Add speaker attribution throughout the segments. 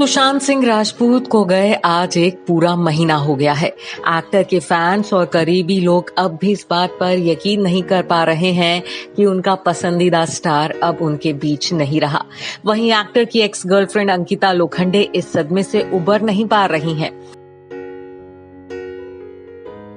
Speaker 1: सुशांत सिंह राजपूत को गए आज एक पूरा महीना हो गया है। एक्टर के फैंस और करीबी लोग अब भी इस बात पर यकीन नहीं कर पा रहे हैं कि उनका पसंदीदा स्टार अब उनके बीच नहीं रहा। वहीं एक्टर की एक्स गर्लफ्रेंड अंकिता लोखंडे इस सदमे से उबर नहीं पा रही हैं।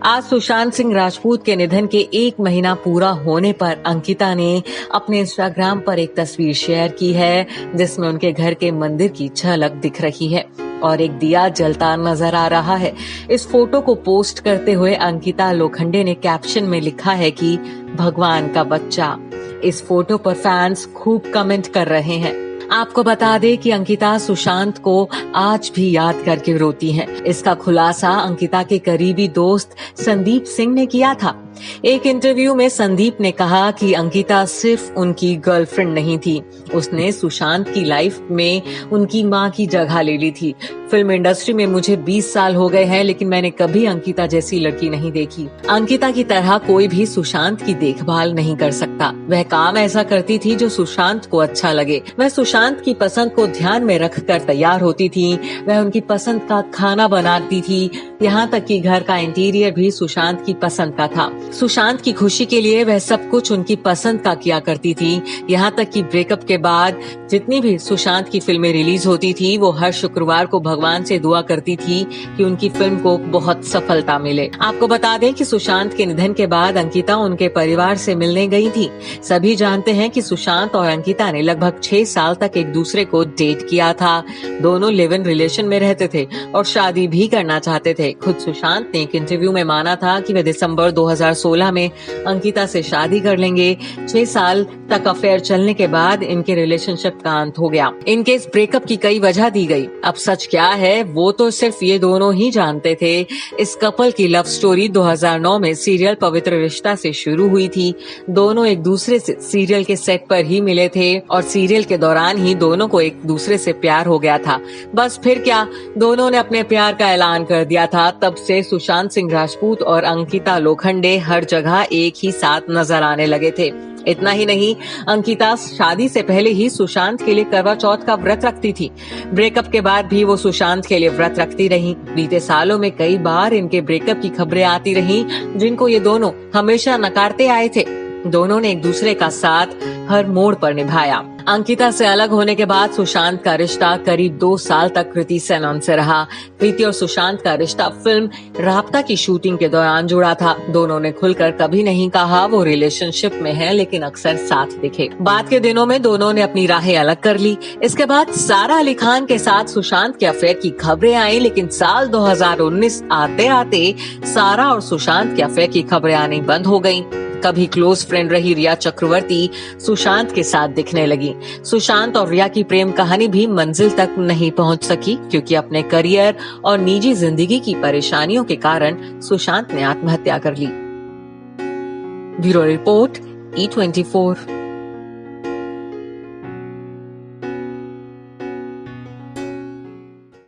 Speaker 1: आज सुशांत सिंह राजपूत के निधन के एक महीना पूरा होने पर अंकिता ने अपने इंस्टाग्राम पर एक तस्वीर शेयर की है, जिसमें उनके घर के मंदिर की झलक दिख रही है और एक दिया जलता नजर आ रहा है। इस फोटो को पोस्ट करते हुए अंकिता लोखंडे ने कैप्शन में लिखा है कि भगवान का बच्चा। इस फोटो पर फैंस खूब कमेंट कर रहे हैं। आपको बता दें कि अंकिता सुशांत को आज भी याद करके रोती हैं। इसका खुलासा अंकिता के करीबी दोस्त संदीप सिंह ने किया था। एक इंटरव्यू में संदीप ने कहा कि अंकिता सिर्फ उनकी गर्लफ्रेंड नहीं थी, उसने सुशांत की लाइफ में उनकी मां की जगह ले ली थी। फिल्म इंडस्ट्री में मुझे 20 साल हो गए हैं, लेकिन मैंने कभी अंकिता जैसी लड़की नहीं देखी। अंकिता की तरह कोई भी सुशांत की देखभाल नहीं कर सकता। वह काम ऐसा करती थी जो सुशांत को अच्छा लगे। वह सुशांत की पसंद को ध्यान में रखकर तैयार होती थी। वह उनकी पसंद का खाना बनाती थी, यहाँ तक कि घर का इंटीरियर भी सुशांत की पसंद का था। सुशांत की खुशी के लिए वह सब कुछ उनकी पसंद का किया करती थी। यहाँ तक कि ब्रेकअप के बाद जितनी भी सुशांत की फिल्में रिलीज होती थी, वो हर शुक्रवार को भगवान से दुआ करती थी कि उनकी फिल्म को बहुत सफलता मिले। आपको बता दें कि सुशांत के निधन के बाद अंकिता उनके परिवार से मिलने गई थी। सभी जानते हैं कि सुशांत और अंकिता ने लगभग 6 साल तक एक दूसरे को डेट किया था। दोनों लिव इन रिलेशन में रहते थे और शादी भी करना चाहते थे। खुद सुशांत ने एक इंटरव्यू में माना था कि वे दिसंबर 2016 में अंकिता से शादी कर लेंगे। 6 साल तक अफेयर चलने के बाद इनके रिलेशनशिप का अंत हो गया। इनके इस ब्रेकअप की कई वजह दी गई। अब सच क्या है वो तो सिर्फ ये दोनों ही जानते थे। इस कपल की लव स्टोरी 2009 में सीरियल पवित्र रिश्ता से शुरू हुई थी। दोनों एक दूसरे से सीरियल के सेट पर ही मिले थे और सीरियल के दौरान ही दोनों को एक दूसरे से प्यार हो गया था। बस फिर क्या, दोनों ने अपने प्यार का ऐलान कर दिया था। तब से सुशांत सिंह राजपूत और अंकिता लोखंडे हर जगह एक ही साथ नजर आने लगे थे। इतना ही नहीं, अंकिता शादी से पहले ही सुशांत के लिए करवा चौथ का व्रत रखती थी। ब्रेकअप के बाद भी वो सुशांत के लिए व्रत रखती रही। बीते सालों में कई बार इनके ब्रेकअप की खबरें आती रही, जिनको ये दोनों हमेशा नकारते आए थे। दोनों ने एक दूसरे का साथ हर मोड़ पर निभाया। अंकिता से अलग होने के बाद सुशांत का रिश्ता करीब 2 साल तक कृति सेनन से रहा। कृति और सुशांत का रिश्ता फिल्म राब्ता की शूटिंग के दौरान जुड़ा था। दोनों ने खुलकर कभी नहीं कहा वो रिलेशनशिप में है, लेकिन अक्सर साथ दिखे। बाद के दिनों में दोनों ने अपनी राहें अलग कर ली। इसके बाद सारा अली खान के साथ सुशांत के अफेयर की खबरें आई, लेकिन साल 2019 आते आते सारा और सुशांत के अफेयर की खबरें आनी बंद हो गयी। कभी क्लोज फ्रेंड रही रिया चक्रवर्ती सुशांत के साथ दिखने लगी। सुशांत और रिया की प्रेम कहानी भी मंजिल तक नहीं पहुंच सकी, क्योंकि अपने करियर और निजी जिंदगी की परेशानियों के कारण सुशांत ने आत्महत्या कर ली। Bureau report E24।